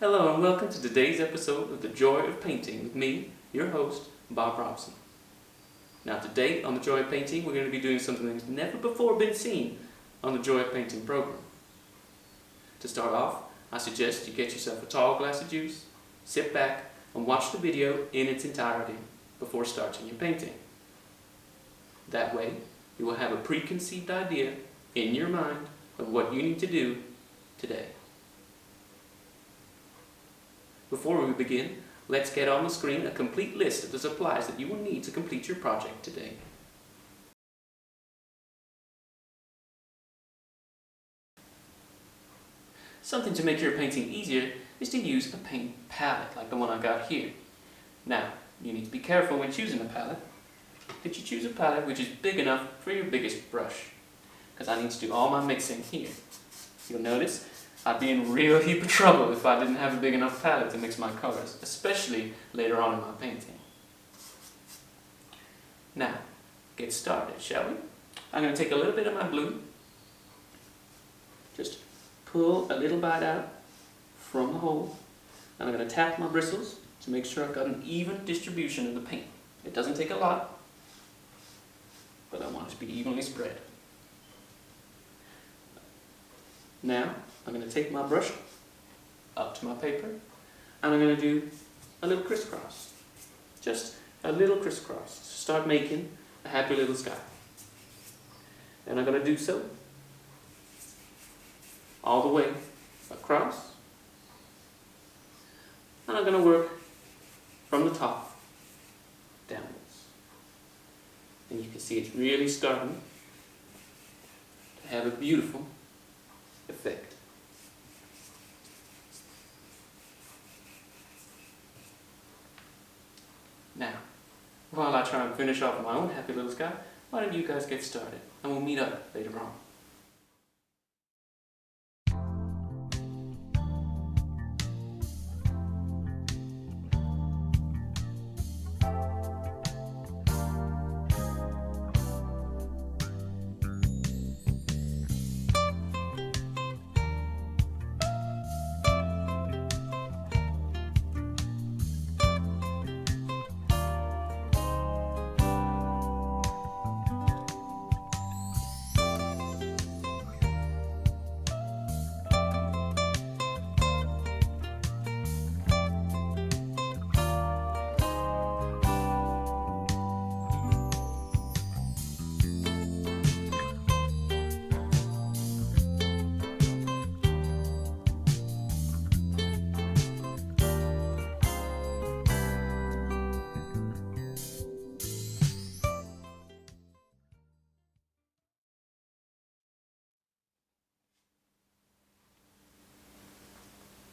Hello and welcome to today's episode of The Joy of Painting with me, your host, Bob Robson. Now today on The Joy of Painting we're going to be doing something that's never before been seen on the Joy of Painting program. To start off, I suggest you get yourself a tall glass of juice, sit back and watch the video in its entirety before starting your painting. That way you will have a preconceived idea in your mind of what you need to do today. Before we begin, let's get on the screen a complete list of the supplies that you will need to complete your project today. Something to make your painting easier is to use a paint palette like the one I got here. Now, you need to be careful when choosing a palette that you choose a palette which is big enough for your biggest brush, because I need to do all my mixing here. You'll notice I'd be in real heap of trouble if I didn't have a big enough palette to mix my colors, especially later on in my painting. Now, get started, shall we? I'm going to take a little bit of my blue, just pull a little bite out from the hole, and I'm going to tap my bristles to make sure I've got an even distribution of the paint. It doesn't take a lot, but I want it to be evenly spread. Now, I'm going to take my brush up to my paper and I'm going to do a little crisscross. Just a little crisscross to start making a happy little sky. And I'm going to do so all the way across. And I'm going to work from the top downwards. And you can see it's really starting to have a beautiful effect. Now, while I try and finish off my own happy little sky, why don't you guys get started and we'll meet up later on.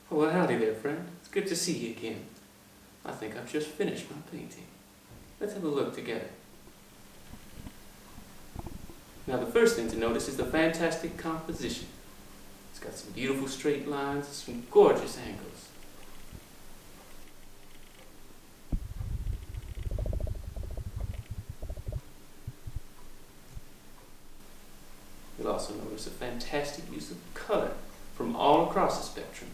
Well, howdy there, friend. It's good to see you again. I think I've just finished my painting. Let's have a look together. Now, the first thing to notice is the fantastic composition. It's got some beautiful straight lines, some gorgeous angles. You'll also notice a fantastic use of color from all across the spectrum,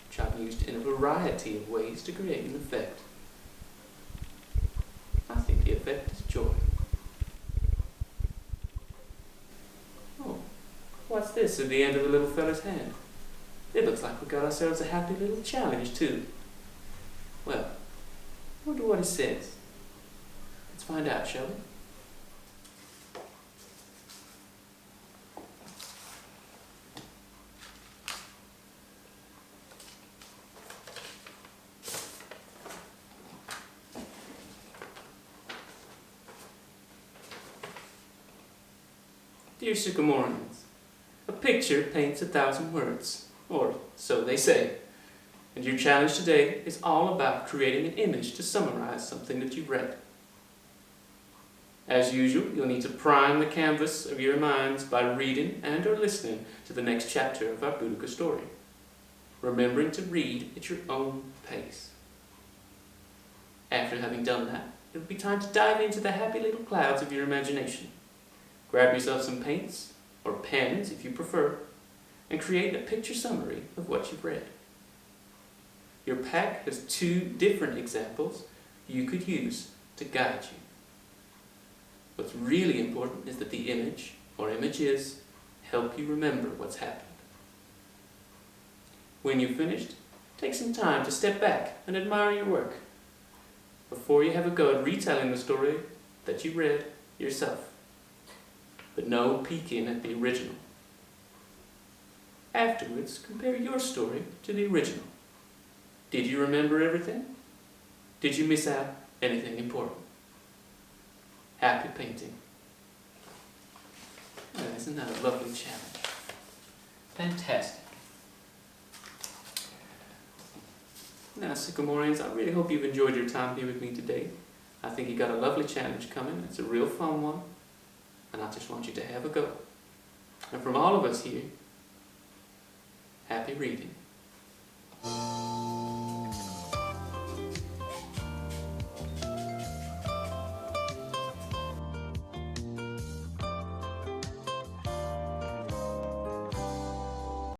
which I've used in a variety of ways to create an effect. I think the effect is joy. Oh, what's this at the end of the little fella's hand? It looks like we got ourselves a happy little challenge too. Well, I wonder what it says. Let's find out, shall we? Dear Sycamoreans, a picture paints 1,000 words, or so they say. And your challenge today is all about creating an image to summarize something that you've read. As usual, you'll need to prime the canvas of your minds by reading and or listening to the next chapter of our Boudica story, remembering to read at your own pace. After having done that, it'll be time to dive into the happy little clouds of your imagination. Grab yourself some paints, or pens if you prefer, and create a picture summary of what you've read. Your pack has 2 different examples you could use to guide you. What's really important is that the image, or images, help you remember what's happened. When you've finished, take some time to step back and admire your work before you have a go at retelling the story that you read yourself. But no peeking at the original. Afterwards, compare your story to the original. Did you remember everything? Did you miss out anything important? Happy painting. Oh, isn't that a lovely challenge? Fantastic. Now, Sycamoreans, I really hope you've enjoyed your time here with me today. I think you got a lovely challenge coming. It's a real fun one. And I just want you to have a go. And from all of us here, happy reading.